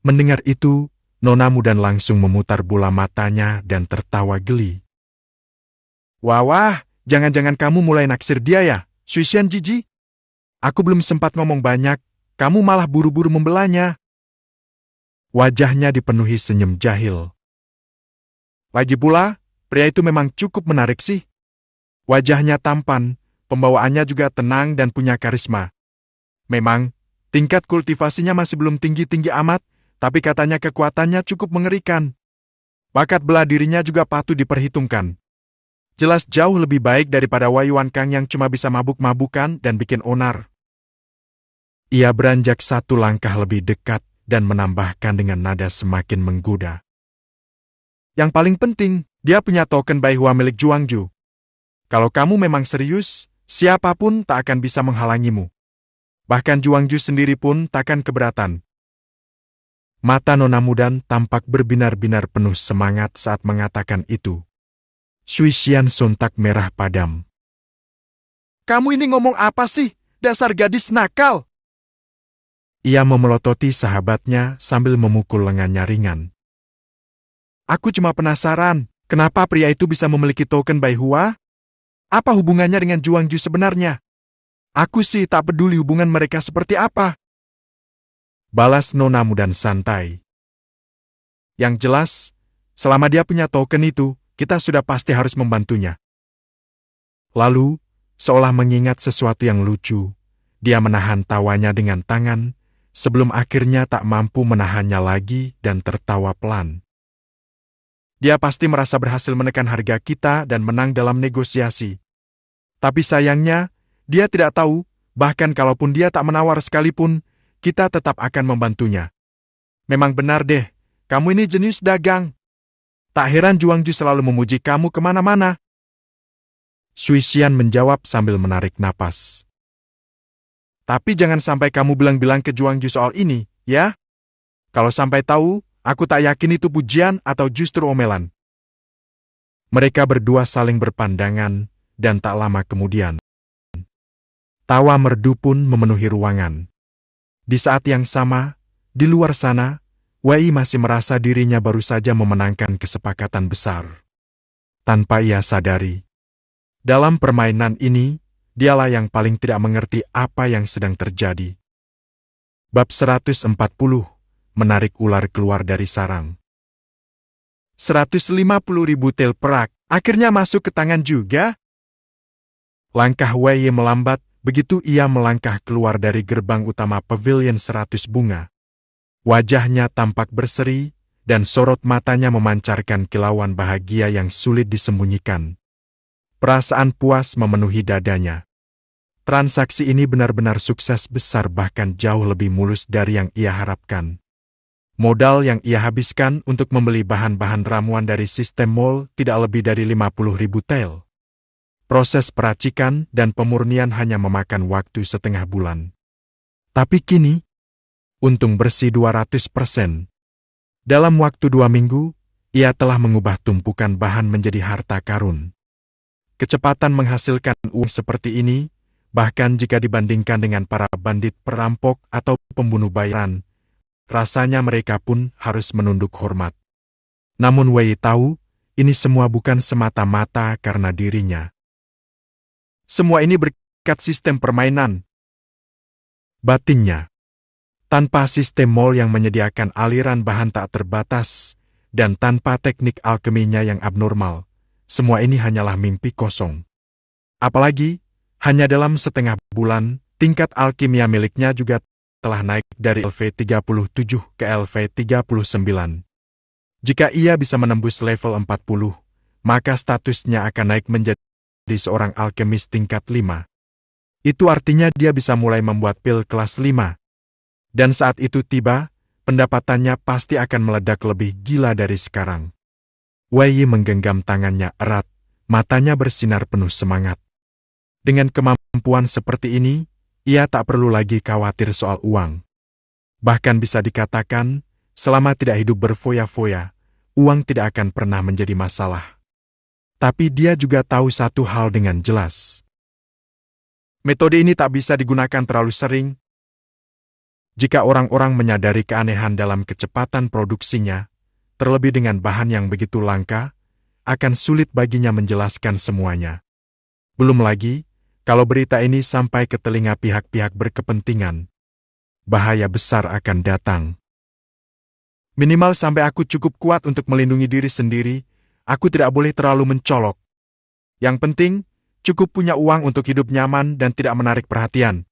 Mendengar itu, Nona Mudan langsung memutar bola matanya dan tertawa geli. Wah, jangan-jangan kamu mulai naksir dia ya, Suisian Jiji? Aku belum sempat ngomong banyak, kamu malah buru-buru membelanya. Wajahnya dipenuhi senyum jahil. Lagi pula, pria itu memang cukup menarik sih. Wajahnya tampan, pembawaannya juga tenang dan punya karisma. Memang, Tingkat kultivasinya masih belum tinggi-tinggi amat, tapi katanya kekuatannya cukup mengerikan. Bakat bela dirinya juga patut diperhitungkan. Jelas jauh lebih baik daripada Wei Wankang yang cuma bisa mabuk-mabukan dan bikin onar. Ia beranjak satu langkah lebih dekat dan menambahkan dengan nada semakin menggoda. Yang paling penting, dia punya token Bai Hua milik Zhuangju. Kalau kamu memang serius, siapapun tak akan bisa menghalangimu. Bahkan Zhuangju sendiri pun takkan keberatan. Mata Nona Mudan tampak berbinar-binar penuh semangat saat mengatakan itu. Shui Xian sontak merah padam. Kamu ini ngomong apa sih? Dasar gadis nakal! Ia memelototi sahabatnya sambil memukul lengannya ringan. Aku cuma penasaran, kenapa pria itu bisa memiliki token Bai Hua? Apa hubungannya dengan Zhuangju sebenarnya? Aku sih tak peduli hubungan mereka seperti apa. Balas Nona Mudan santai. Yang jelas, selama dia punya token itu, kita sudah pasti harus membantunya. Lalu, seolah mengingat sesuatu yang lucu, dia menahan tawanya dengan tangan, sebelum akhirnya tak mampu menahannya lagi dan tertawa pelan. Dia pasti merasa berhasil menekan harga kita dan menang dalam negosiasi. Tapi sayangnya, dia tidak tahu, bahkan kalaupun dia tak menawar sekalipun, kita tetap akan membantunya. Memang benar deh, kamu ini jenius dagang. Tak heran Zhuangju selalu memuji kamu kemana-mana. Shui Xian menjawab sambil menarik napas. Tapi jangan sampai kamu bilang-bilang ke Zhuangju soal ini, ya? Kalau sampai tahu, aku tak yakin itu pujian atau justru omelan. Mereka berdua saling berpandangan, dan tak lama kemudian, tawa merdu pun memenuhi ruangan. Di saat yang sama, di luar sana, Wei masih merasa dirinya baru saja memenangkan kesepakatan besar. Tanpa ia sadari, dalam permainan ini, dialah yang paling tidak mengerti apa yang sedang terjadi. Bab 140, menarik ular keluar dari sarang. 150.000 tel perak, akhirnya masuk ke tangan juga? Langkah Wei melambat, begitu ia melangkah keluar dari gerbang utama pavilion 100 bunga. Wajahnya tampak berseri, dan sorot matanya memancarkan kilauan bahagia yang sulit disembunyikan. Perasaan puas memenuhi dadanya. Transaksi ini benar-benar sukses besar, bahkan jauh lebih mulus dari yang ia harapkan. Modal yang ia habiskan untuk membeli bahan-bahan ramuan dari sistem mall tidak lebih dari 50.000 tel. Proses peracikan dan pemurnian hanya memakan waktu setengah bulan. Tapi kini, untung bersih 200%. Dalam waktu 2 minggu, ia telah mengubah tumpukan bahan menjadi harta karun. Kecepatan menghasilkan uang seperti ini, bahkan jika dibandingkan dengan para bandit perampok atau pembunuh bayaran, rasanya mereka pun harus menunduk hormat. Namun Wei tahu, ini semua bukan semata-mata karena dirinya. Semua ini berkat sistem permainan, batinnya. Tanpa sistem mall yang menyediakan aliran bahan tak terbatas, dan tanpa teknik alkeminya yang abnormal, semua ini hanyalah mimpi kosong. Apalagi, hanya dalam setengah bulan, tingkat alkimia miliknya juga telah naik dari LV37 ke LV39. Jika ia bisa menembus level 40, maka statusnya akan naik menjadi seorang alkemis tingkat 5. Itu artinya dia bisa mulai membuat pil kelas 5. Dan saat itu tiba, pendapatannya pasti akan meledak lebih gila dari sekarang. Wei menggenggam tangannya erat, matanya bersinar penuh semangat. Dengan kemampuan seperti ini, ia tak perlu lagi khawatir soal uang. Bahkan bisa dikatakan, selama tidak hidup berfoya-foya, uang tidak akan pernah menjadi masalah. Tapi dia juga tahu satu hal dengan jelas. Metode ini tak bisa digunakan terlalu sering. Jika orang-orang menyadari keanehan dalam kecepatan produksinya, terlebih dengan bahan yang begitu langka, akan sulit baginya menjelaskan semuanya. Belum lagi, kalau berita ini sampai ke telinga pihak-pihak berkepentingan, bahaya besar akan datang. Minimal sampai aku cukup kuat untuk melindungi diri sendiri, aku tidak boleh terlalu mencolok. Yang penting, cukup punya uang untuk hidup nyaman dan tidak menarik perhatian.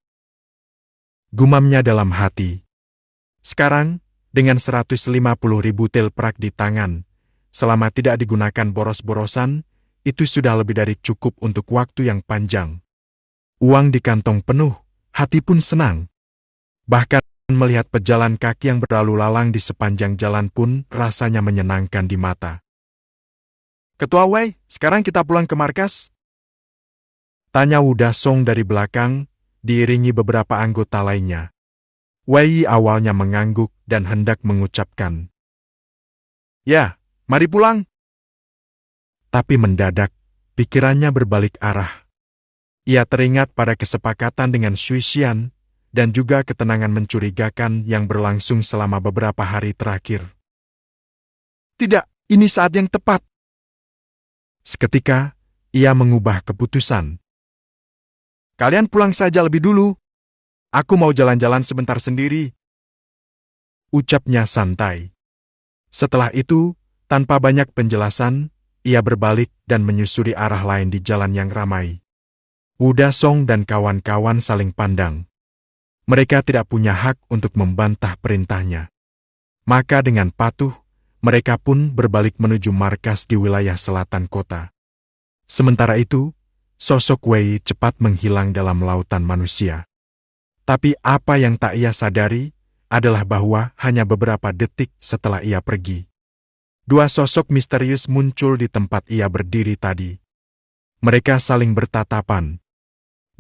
Gumamnya dalam hati. Sekarang, dengan 150.000 tel perak di tangan, selama tidak digunakan boros-borosan, itu sudah lebih dari cukup untuk waktu yang panjang. Uang di kantong penuh, hati pun senang. Bahkan melihat pejalan kaki yang berlalu lalang di sepanjang jalan pun rasanya menyenangkan di mata. "Ketua Wei, sekarang kita pulang ke markas?" Tanya Wu Dasong dari belakang, diiringi beberapa anggota lainnya. Wei awalnya mengangguk dan hendak mengucapkan, "Ya, mari pulang." Tapi mendadak, pikirannya berbalik arah. Ia teringat pada kesepakatan dengan Shui Xian, dan juga ketenangan mencurigakan yang berlangsung selama beberapa hari terakhir. Tidak, ini saat yang tepat. Seketika, ia mengubah keputusan. "Kalian pulang saja lebih dulu. Aku mau jalan-jalan sebentar sendiri," ucapnya santai. Setelah itu, tanpa banyak penjelasan, ia berbalik dan menyusuri arah lain di jalan yang ramai. Wu Dasong dan kawan-kawan saling pandang. Mereka tidak punya hak untuk membantah perintahnya. Maka dengan patuh, mereka pun berbalik menuju markas di wilayah selatan kota. Sementara itu, sosok Wei cepat menghilang dalam lautan manusia. Tapi apa yang tak ia sadari adalah bahwa hanya beberapa detik setelah ia pergi, dua sosok misterius muncul di tempat ia berdiri tadi. Mereka saling bertatapan.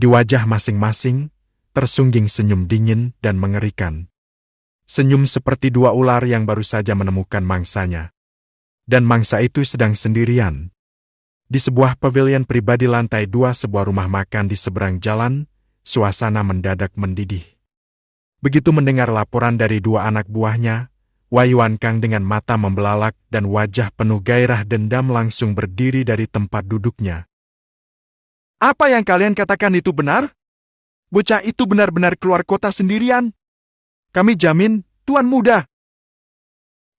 Di wajah masing-masing tersungging senyum dingin dan mengerikan. Senyum seperti dua ular yang baru saja menemukan mangsanya. Dan mangsa itu sedang sendirian. Di sebuah pavilion pribadi lantai 2 sebuah rumah makan di seberang jalan, suasana mendadak mendidih. Begitu mendengar laporan dari dua anak buahnya, Wei Yuankang dengan mata membelalak dan wajah penuh gairah dendam langsung berdiri dari tempat duduknya. "Apa yang kalian katakan itu benar? Bocah itu benar-benar keluar kota sendirian? Kami jamin, Tuan Muda,"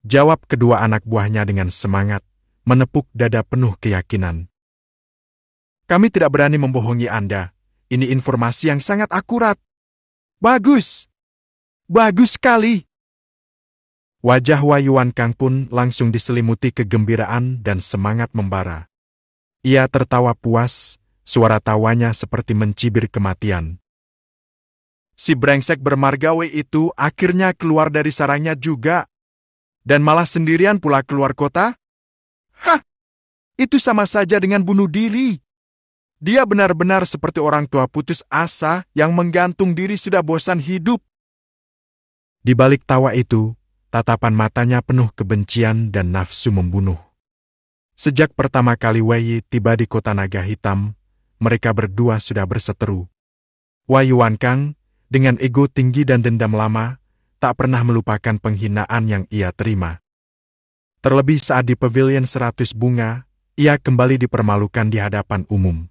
jawab kedua anak buahnya dengan semangat, menepuk dada penuh keyakinan. "Kami tidak berani membohongi Anda. Ini informasi yang sangat akurat." "Bagus! Bagus sekali!" Wajah Wei Yuankang pun langsung diselimuti kegembiraan dan semangat membara. Ia tertawa puas, suara tawanya seperti mencibir kematian. "Si brengsek bermarga Wei itu akhirnya keluar dari sarangnya juga. Dan malah sendirian pula keluar kota? Hah! Itu sama saja dengan bunuh diri. Dia benar-benar seperti orang tua putus asa yang menggantung diri sudah bosan hidup." Di balik tawa itu, tatapan matanya penuh kebencian dan nafsu membunuh. Sejak pertama kali Wei tiba di kota naga hitam, mereka berdua sudah berseteru. Wei Yuankang, dengan ego tinggi dan dendam lama, tak pernah melupakan penghinaan yang ia terima. Terlebih saat di pavilion 100 bunga, ia kembali dipermalukan di hadapan umum.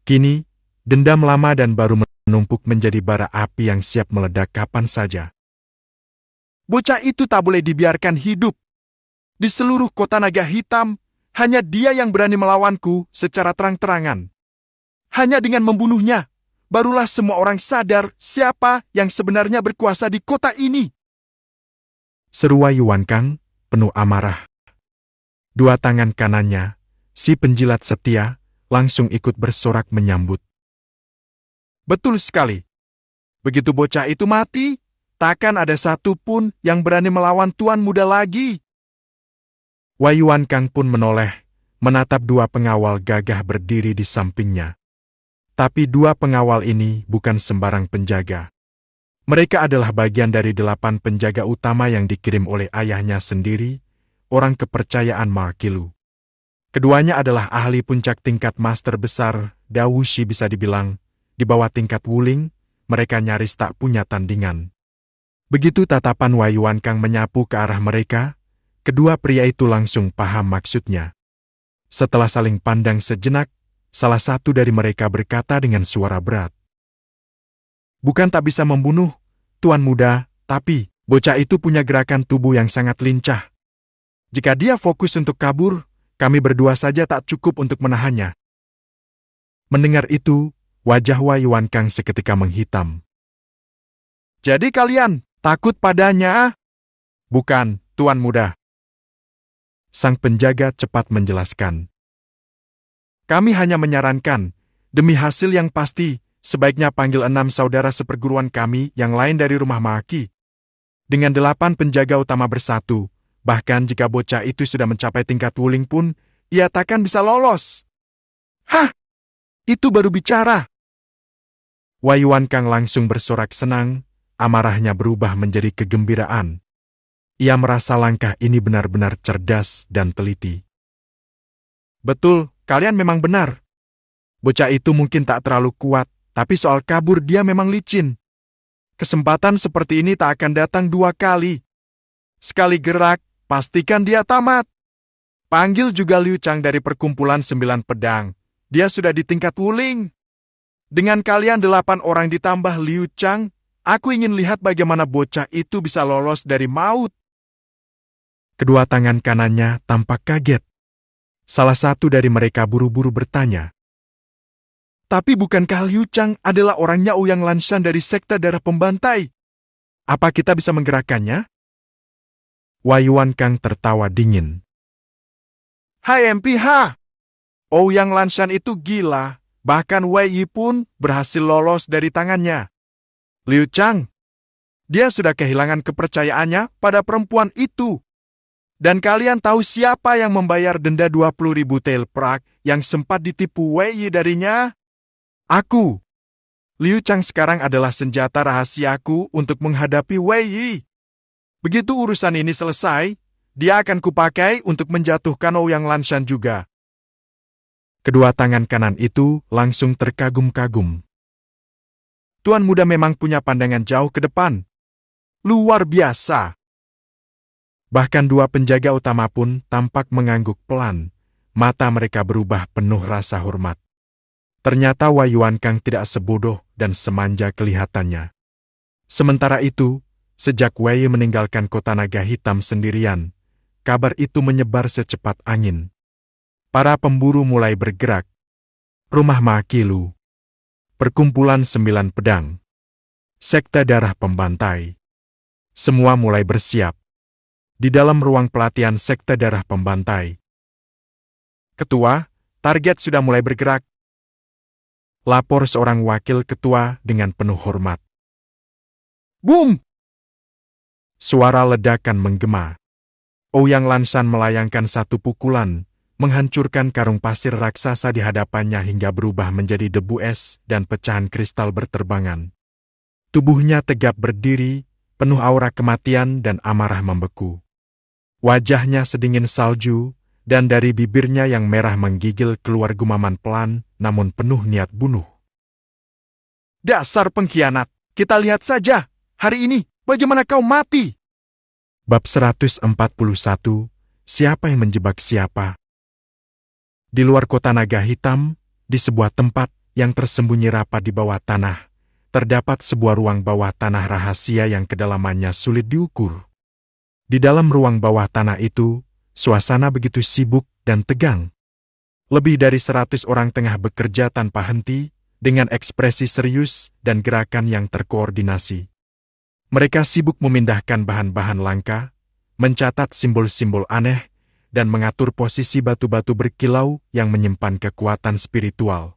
Kini, dendam lama dan baru menumpuk menjadi bara api yang siap meledak kapan saja. "Bocah itu tak boleh dibiarkan hidup. Di seluruh kota naga hitam, hanya dia yang berani melawanku secara terang-terangan. Hanya dengan membunuhnya, barulah semua orang sadar siapa yang sebenarnya berkuasa di kota ini," seru Wei Yuankang, penuh amarah. Dua tangan kanannya, si penjilat setia, langsung ikut bersorak menyambut. "Betul sekali. Begitu bocah itu mati, takkan ada satu pun yang berani melawan Tuan Muda lagi." Wei Yuankang pun menoleh, menatap dua pengawal gagah berdiri di sampingnya. Tapi dua pengawal ini bukan sembarang penjaga. Mereka adalah bagian dari 8 penjaga utama yang dikirim oleh ayahnya sendiri, orang kepercayaan Markilu. Keduanya adalah ahli puncak tingkat master besar, Dawushi bisa dibilang, di bawah tingkat Wuling, mereka nyaris tak punya tandingan. Begitu tatapan Wei Yuankang menyapu ke arah mereka, kedua pria itu langsung paham maksudnya. Setelah saling pandang sejenak, salah satu dari mereka berkata dengan suara berat, "Bukan tak bisa membunuh, Tuan Muda, tapi bocah itu punya gerakan tubuh yang sangat lincah. Jika dia fokus untuk kabur, kami berdua saja tak cukup untuk menahannya." Mendengar itu, wajah Wei Yuankang seketika menghitam. Jadi kalian takut padanya? Bukan, Tuan Muda. Sang penjaga cepat menjelaskan. Kami hanya menyarankan, demi hasil yang pasti, sebaiknya panggil 6 saudara seperguruan kami yang lain dari rumah Maki. Dengan 8 penjaga utama bersatu, bahkan jika bocah itu sudah mencapai tingkat wuling pun, ia takkan bisa lolos. Hah? Itu baru bicara. Wei Yuan Kang langsung bersorak senang, amarahnya berubah menjadi kegembiraan. Ia merasa langkah ini benar-benar cerdas dan teliti. Betul, kalian memang benar. Bocah itu mungkin tak terlalu kuat, tapi soal kabur dia memang licin. Kesempatan seperti ini tak akan datang 2 kali. Sekali gerak, pastikan dia tamat. Panggil juga Liu Chang dari perkumpulan 9 pedang. Dia sudah di tingkat wuling. Dengan kalian 8 orang ditambah Liu Chang, aku ingin lihat bagaimana bocah itu bisa lolos dari maut. Kedua tangan kanannya tampak kaget. Salah satu dari mereka buru-buru bertanya. Tapi bukankah Liu Chang adalah orangnya Ouyang Lanshan dari sekte darah pembantai? Apa kita bisa menggerakkannya? Wei Yuan Kang tertawa dingin. Hai MPH! Ouyang Lanshan itu gila, bahkan Wei Yi pun berhasil lolos dari tangannya. Liu Chang, dia sudah kehilangan kepercayaannya pada perempuan itu. Dan kalian tahu siapa yang membayar denda 20.000 tael perak yang sempat ditipu Wei Yi darinya? Aku. Liu Chang sekarang adalah senjata rahasiaku untuk menghadapi Wei Yi. Begitu urusan ini selesai, dia akan kupakai untuk menjatuhkan Ouyang Lanshan juga. Kedua tangan kanan itu langsung terkagum-kagum. Tuan Muda memang punya pandangan jauh ke depan. Luar biasa. Bahkan 2 penjaga utama pun tampak mengangguk pelan. Mata mereka berubah penuh rasa hormat. Ternyata Wei Yuan Kang tidak sebodoh dan semanja kelihatannya. Sementara itu, sejak Wei Yi meninggalkan kota naga hitam sendirian, kabar itu menyebar secepat angin. Para pemburu mulai bergerak. Rumah Maki Lu. Perkumpulan 9 pedang. Sekte darah pembantai. Semua mulai bersiap. Di dalam ruang pelatihan sekte darah pembantai. Ketua, target sudah mulai bergerak. Lapor seorang wakil ketua dengan penuh hormat. Boom! Suara ledakan menggema. Ouyang Lanshan melayangkan satu pukulan, menghancurkan karung pasir raksasa di hadapannya hingga berubah menjadi debu es dan pecahan kristal berterbangan. Tubuhnya tegap berdiri, penuh aura kematian dan amarah membeku. Wajahnya sedingin salju, dan dari bibirnya yang merah menggigil keluar gumaman pelan, namun penuh niat bunuh. Dasar pengkhianat, kita lihat saja, hari ini, bagaimana kau mati? Bab 141, siapa yang menjebak siapa? Di luar kota naga hitam, di sebuah tempat yang tersembunyi rapat di bawah tanah, terdapat sebuah ruang bawah tanah rahasia yang kedalamannya sulit diukur. Di dalam ruang bawah tanah itu, suasana begitu sibuk dan tegang. Lebih dari 100 orang tengah bekerja tanpa henti, dengan ekspresi serius dan gerakan yang terkoordinasi. Mereka sibuk memindahkan bahan-bahan langka, mencatat simbol-simbol aneh, dan mengatur posisi batu-batu berkilau yang menyimpan kekuatan spiritual.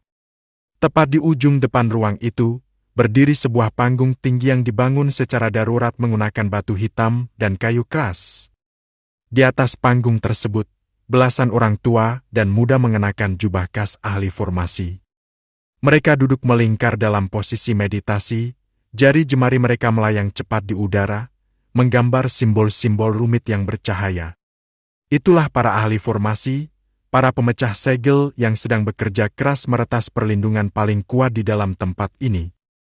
Tepat di ujung depan ruang itu, berdiri sebuah panggung tinggi yang dibangun secara darurat menggunakan batu hitam dan kayu keras. Di atas panggung tersebut, belasan orang tua dan muda mengenakan jubah khas ahli formasi. Mereka duduk melingkar dalam posisi meditasi, jari jemari mereka melayang cepat di udara, menggambar simbol-simbol rumit yang bercahaya. Itulah para ahli formasi, para pemecah segel yang sedang bekerja keras meretas perlindungan paling kuat di dalam tempat ini.